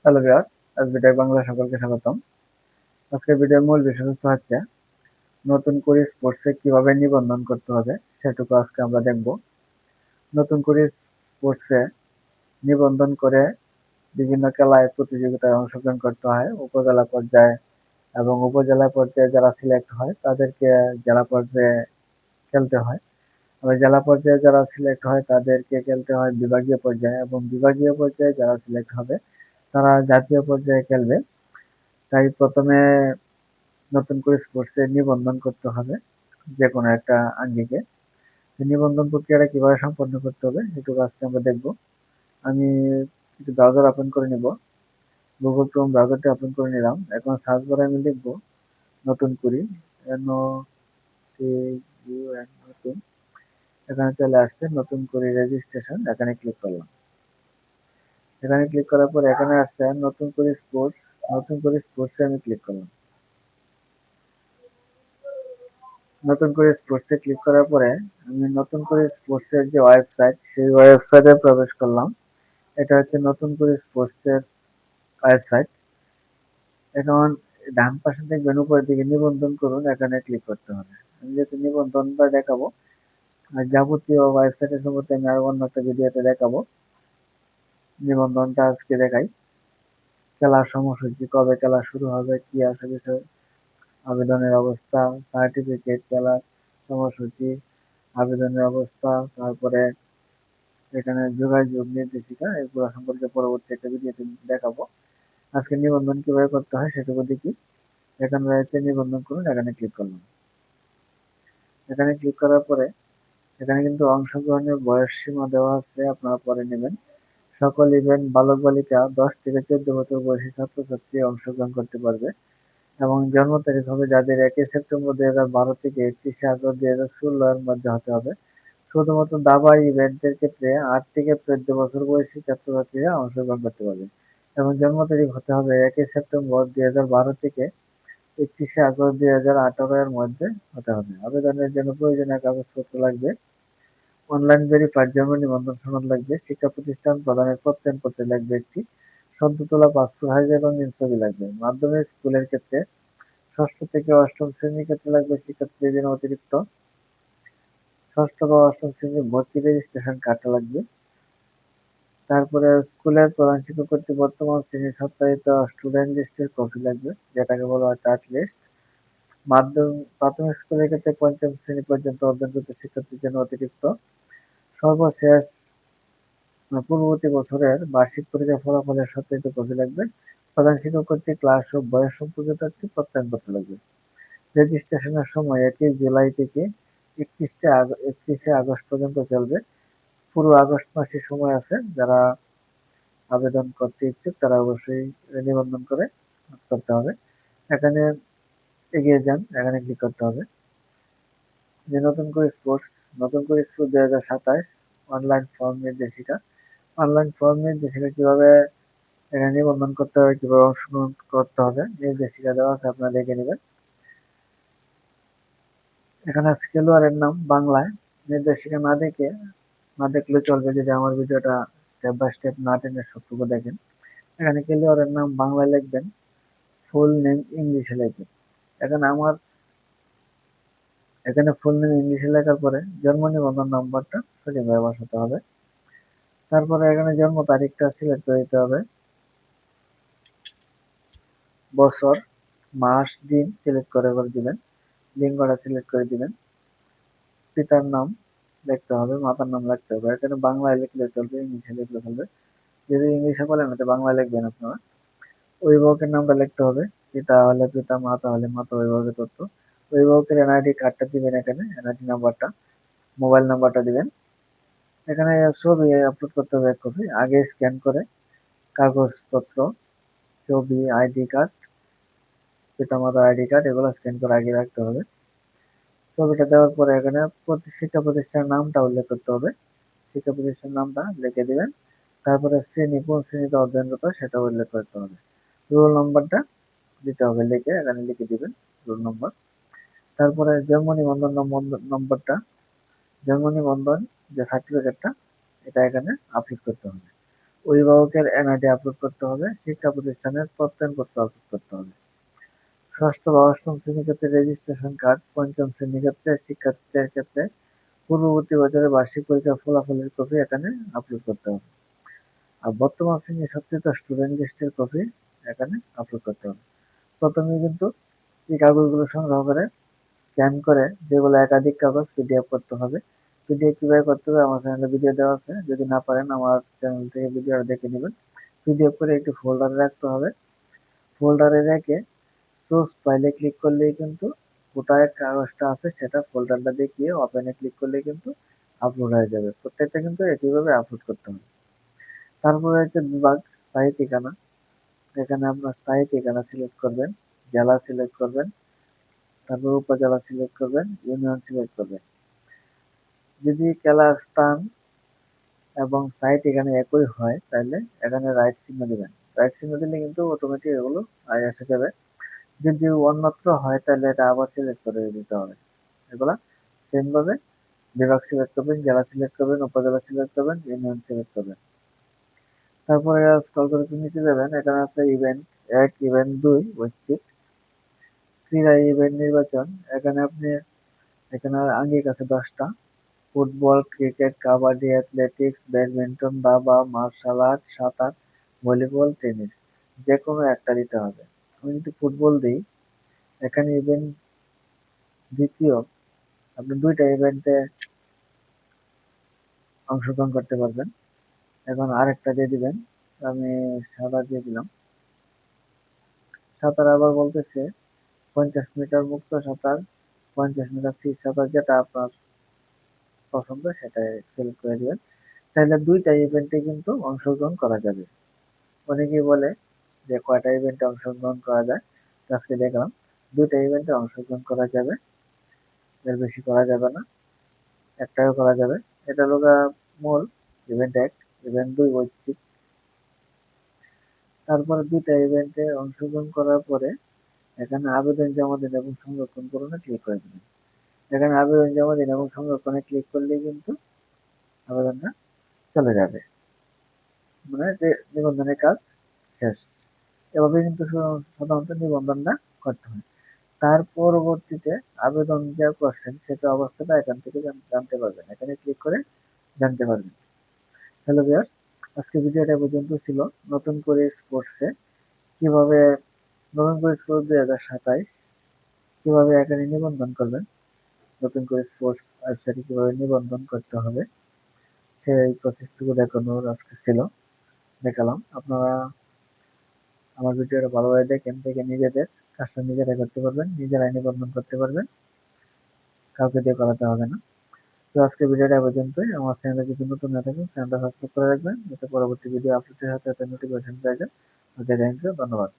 Hello viewer, এসবিটেক Bangla সকলকে স্বাগতম। আজকের ভিডিওর মূল বিষয়বস্তু হচ্ছে নতুন করে স্পোর্টসে কিভাবে নিবন্ধন করতে হবে সেটুকু আজকে আমরা দেখব। নতুন করে স্পোর্টসে নিবন্ধন করে বিভিন্ন খেলায় প্রতিযোগিতায় অংশগ্রহণ করতে হয় উপজেলা পর্যায়ে, এবং উপজেলা পর্যায়ে যারা সিলেক্ট হয় তাদেরকে জেলা পর্যায়ে খেলতে হয়। আবার জেলা পর্যায়ে যারা সিলেক্ট হয় তাদেরকে খেলতে হয় বিভাগীয় পর্যায়ে, এবং বিভাগীয় পর্যায়ে যারা সিলেক্ট হবে তারা জাতীয় পর্যায়ে খেলবে। তাই প্রথমে নতুন করে স্পোর্টসে নিবন্ধন করতে হবে যে কোনো একটা আঙ্গিকে। নিবন্ধন প্রক্রিয়াটা কিভাবে সম্পন্ন করতে হবে এটুকু আজকে আমরা দেখব। আমি একটু ব্রাউজার ওপেন করে নিব। গুগল ক্রোম ব্রাউজারটি ওপেন করে নিলাম। এখন সার্চ বারে আমি লিখব নতুন করি, নতুন। এখানে চলে আসছে নতুন করে রেজিস্ট্রেশন, এখানে ক্লিক করলাম। এখানে ক্লিক করার পর এখানে আসছে নতুন করে স্পোর্টস। নতুন করে স্পোর্টসে আমি ক্লিক করলাম। নতুন করে স্পোর্টসে ক্লিক করার পরে আমি নতুন করে স্পোর্টসের যে ওয়েবসাইট সেই ওয়েবসাইটে প্রবেশ করলাম। এটা হচ্ছে নতুন করে স্পোর্টসের ওয়েবসাইট। এখন ডান পাশে দেখবেন উপরের দিকে নিবন্ধন করুন, এখানে ক্লিক করতে হবে। আমি যেহেতু নিবন্ধনটা দেখাবো আর যাবতীয় ওয়েবসাইটের সম্পর্কে আমি আরো অন্য একটা ভিডিওতে দেখাবো। নিবন্ধনটা আজকে দেখাই। খেলার সময়সূচি, কবে খেলা শুরু হবে, কি আছে বিষয়, আবেদনের অবস্থা, সার্টিফিকেট, খেলার সময়সূচি, আবেদনের অবস্থা, তারপরে এখানে যোগাযোগ নির্দেশিকা, এগুলো সম্পর্কে পরবর্তী একটা ভিডিওতে দেখাবো। আজকে নিবন্ধন কিভাবে করতে হয় সেটুকু দেখি। এখানে রয়েছে নিবন্ধন করুন, এখানে ক্লিক করলাম। এখানে ক্লিক করার পরে এখানে কিন্তু অংশগ্রহণের বয়স সীমা দেওয়া আছে, আপনারা পরে নেবেন। সকল ইভেন্ট বালক বালিকা 10 থেকে 14 বছর বয়সী ছাত্রছাত্রী অংশগ্রহণ করতে পারবে, এবং জন্ম তারিখ হবে যাদের 1 সেপ্টেম্বর 2012 থেকে 31 আগস্ট 2016 এর মধ্যে হতে হবে। শুধুমাত্র দাবা ইভেন্টের ক্ষেত্রে 8 থেকে 14 বছর বয়সী ছাত্রছাত্রীরা অংশগ্রহণ করতে পারবে, এবং জন্ম তারিখ হতে হবে 1 সেপ্টেম্বর 2012 থেকে 31 আগস্ট 2018 এর মধ্যে হতে হবে। আবেদনের জন্য প্রয়োজনীয় কাগজপত্র লাগবে: অনলাইন ভেরিফাইড জন্ম নিবন্ধন সনদ লাগবে, শিক্ষা প্রতিষ্ঠান প্রদানের প্রত্যয়নপত্র লাগবে একটি, সদ্য তোলা পাসপোর্ট সাইজের রঙিন ছবি লাগবে। মাধ্যমিক স্কুলের ক্ষেত্রে ষষ্ঠ থেকে অষ্টম শ্রেণীর ক্ষেত্রে লাগবে শিক্ষার্থীদের জন্য অতিরিক্ত ষষ্ঠ বা অষ্টম শ্রেণীর ভর্তি রেজিস্ট্রেশন কার্ডটা লাগবে। তারপরে স্কুলের প্রধান শিক্ষক কর্তৃক বর্তমান শ্রেণীর সত্যায়িত স্টুডেন্ট লিস্টের কপি লাগবে, যেটাকে বলা হয় টাট লিস্ট। প্রাথমিক স্কুলের ক্ষেত্রে পঞ্চম শ্রেণী পর্যন্ত অধ্যয়নরত শিক্ষার্থীর জন্য অতিরিক্ত সর্বশেষ পূর্ববর্তী বছরের বার্ষিক পরীক্ষার ফলাফলের সত্যায়িত কপি লাগবে। প্রধান শিক্ষক কর্তৃক ক্লাস ও বয়স সম্পর্কিত একটি প্রত্যয়নপত্র লাগবে। রেজিস্ট্রেশনের সময় 1 জুলাই থেকে 31শে আগস্ট পর্যন্ত চলবে। পুরো আগস্ট মাসের সময় আছে। যারা আবেদন করতে ইচ্ছুক তারা অবশ্যই নিবন্ধন করে করতে হবে। এখানে এগিয়ে যান, এখানে ক্লিক করতে হবে। যে নতুন করে স্পোর্টস, নতুন করে স্পোর্টস 2027 অনলাইন ফর্ম নির্দেশিকা। অনলাইন ফর্ম নির্দেশিকা কিভাবে এখানে নিবন্ধন করতে হবে, কিভাবে অংশগ্রহণ করতে হবে নির্দেশিকা দেওয়া আছে, আপনারা দেখে নেবেন। এখানে আছে খেলোয়াড়ের নাম বাংলায়। নির্দেশিকা না দেখলে চলবে যদি আমার ভিডিওটা স্টেপ বাই স্টেপ না টেনে সবটুকু দেখেন। এখানে খেলোয়াড়ের নাম বাংলায় লিখবেন, ফুল নেম ইংলিশে লিখবেন। এখানে আমার এখানে ফুল নেম ইংলিশে লেখার পরে জন্ম নিবন্ধন নাম্বারটা সঠিকভাবে বসাতে হবে। তারপরে এখানে জন্ম তারিখটা সিলেক্ট করে দিতে হবে, বছর, মাস, দিন সিলেক্ট করে দিবেন, লিঙ্গটা সিলেক্ট করে দিবেন। পিতার নাম লিখতে হবে, মাতার নাম লিখতে হবে। এখানে বাংলায় লিখলে চলবে, ইংলিশে লিখলে চলবে। যদি ইংলিশে বলেন তো বাংলায় লিখবেন আপনারা। অভিভাবকের নামটা লিখতে হবে, পিতা হলে পিতা, মাতা হলে মাতা, অভিভাবকের তথ্য। অভিভাবকের এনআইডি কার্ডটা দিবেন, এখানে এনআইডি নাম্বারটা, মোবাইল নাম্বারটা দিবেন। এখানে ছবি আপলোড করতে হবে 1 কপি, আগে স্ক্যান করে কাগজপত্র, ছবি, আইডি কার্ড, পিতামাতার আইডি কার্ড, এগুলো স্ক্যান করে আগে রাখতে হবে। ছবিটা দেওয়ার পরে এখানে শিক্ষা প্রতিষ্ঠানের নামটা উল্লেখ করতে হবে, শিক্ষা প্রতিষ্ঠানের নামটা লিখে দিবেন। তারপরে শ্রেণী, কোন শ্রেণীতে অধ্যয়নরত সেটা উল্লেখ করতে হবে। রোল নম্বরটা দিতে হবে, লিখে এখানে লিখে দিবেন রোল নম্বর। তারপরে জন্ম নিবন্ধন নম্বরটা, জন্ম নিবন্ধন যে সার্টিফিকেটটা, এটা এখানে আপলোড করতে হবে। অভিভাবকের এনআইডি আপলোড করতে হবে, শিক্ষা প্রতিষ্ঠানের প্রত্যয়নপত্র আপলোড করতে হবে। ষষ্ঠ বা অষ্টম শ্রেণীর ক্ষেত্রে রেজিস্ট্রেশন কার্ড, পঞ্চম শ্রেণীর ক্ষেত্রে শিক্ষার্থীদের ক্ষেত্রে পূর্ববর্তী বছরের বার্ষিক পরীক্ষার ফলাফলের কপি এখানে আপলোড করতে হবে। আর বর্তমান শ্রেণীর সক্রিয় স্টুডেন্ট লিস্টের কপি এখানে আপলোড করতে হবে। প্রথমে কিন্তু এই কাগজগুলো সংগ্রহ করে স্ক্যান করে, যেগুলো একাধিক কাগজ পিডিএফ করতে হবে। পিডিএফ কিভাবে করতে হবে আমার চ্যানেলে ভিডিও দেওয়া আছে, যদি না পারেন আমার চ্যানেল থেকে ভিডিওটা দেখে নেবেন। পিডিএফ করে একটি ফোল্ডারে রাখতে হবে। ফোল্ডারে রেখে সোর্স ফাইলে ক্লিক করলেই কিন্তু কোথায় কাগজটা আছে সেটা ফোল্ডারটা দেখিয়ে ওপেনে ক্লিক করলেই কিন্তু আপলোড হয়ে যাবে। প্রত্যেকটা কিন্তু একইভাবে আপলোড করতে হবে। তারপরে হচ্ছে বিভাগ, স্থায়ী ঠিকানা। এখানে আপনার স্থায়ী ঠিকানা সিলেক্ট করবেন, জেলা সিলেক্ট করবেন, তারপর উপজেলা সিলেক্ট করবেন, ইউনিয়ন সিলেক্ট করবেন। যদি খেলার স্থান এবং স্থায়ী ঠিকানা একই হয় তাহলে এখানে রাইট চিহ্ন দিবেন। রাইট চিহ্ন দিলে কিন্তু অটোমেটিক এগুলো এসে যাবে। যদি অন্যত্র হয় তাহলে এটা আবার সিলেক্ট করে দিতে হবে। এগুলা সেম ভাবে বিভাগ সিলেক্ট করবেন, জেলা সিলেক্ট করবেন, উপজেলা সিলেক্ট করবেন, ইউনিয়ন সিলেক্ট করবেন। তারপরে স্ক্রল করে নিচে যাবেন, এখানে আছে ইভেন্ট 1, ইভেন্ট 2 ঐচ্ছিক, ক্রীড়া ইভেন্ট নির্বাচন। এখানে আপনি এখানে আঙ্গিক আছে 10টা। Football, cricket, kabaddi, athletics, badminton, দাবা, মার্শাল আর্ট, সাঁতার, ভলিবল, টেনিস। যে কোনো একটা দিতে হবে। আমি যদি ফুটবল দিই, এখানে ইভেন্ট দ্বিতীয়, আপনি 2টা ইভেন্টে অংশগ্রহণ করতে পারবেন। এখন আরেকটা দিয়ে দিবেন, আমি সাঁতার দিয়ে দিলাম। সাঁতার আবার বলতেছে 50 মিটার মুক্ত সাঁতার, 50 মিটার স্থির সাঁতার, যেটা আপনার পছন্দ সেটাই সিলেক্ট করে দিবেন। তাহলে 2টা ইভেন্টে কিন্তু অংশগ্রহণ করা যাবে। অনেকেই বলে যে কয়টা ইভেন্টে অংশগ্রহণ করা যায়, তো আজকে দেখলাম 2টা ইভেন্টে অংশগ্রহণ করা যাবে, এর বেশি করা যাবে না, একটাও করা যাবে। এটা হলো মূল ইভেন্ট 1, ইভেন্ট 2 ঐচ্ছিক। তারপরে 2টা ইভেন্টে অংশগ্রহণ করার পরে এখানে আবেদন জমা দিন এবং সংরক্ষণ করুন ক্লিক করে দিবেন। এখানে আবেদন জমা দিন এবং সংরক্ষণে ক্লিক করলেই কিন্তু আবেদনটা চলে যাবে, মানে যে নিবন্ধনের কাজ শেষ। এভাবে কিন্তু সাধারণত নিবন্ধনটা করতে হয়। তার পরবর্তীতে আবেদন যা করছেন সেটা অবস্থাটা এখান থেকে জানতে পারবেন, এখানে ক্লিক করে জানতে পারবেন। হ্যালো ভিউয়ার্স, আজকে ভিডিওটা পর্যন্ত ছিল। নতুন করে স্পোর্টসে কিভাবে, নতুন করে স্পোর্টস 2027 কিভাবে এখানে নিবন্ধন করবেন, নতুন করে স্পোর্টস ওয়েবসাইটে কিভাবে নিবন্ধন করতে হবে সেই প্রসেসটুকু দেখানোর আজকে ছিল, দেখালাম। আপনারা আমার ভিডিওটা ভালোভাবে দেখেন, দেখে নিজেদের কাজটা নিজেরাই করতে পারবেন, নিজেরাই নিবন্ধন করতে পারবেন, কাউকে দিয়ে করাতে হবে না। তো আজকে ভিডিওটা এ পর্যন্তই। আমার চ্যানেলে যদি নতুন হয়ে থাকেন চ্যানেলটা সাবস্ক্রাইব করে রাখবেন, যাতে পরবর্তী ভিডিও আপলোডের সাথে সাথে নোটিফিকেশন পেয়ে যান। ওকে, থ্যাংক ইউ, ধন্যবাদ।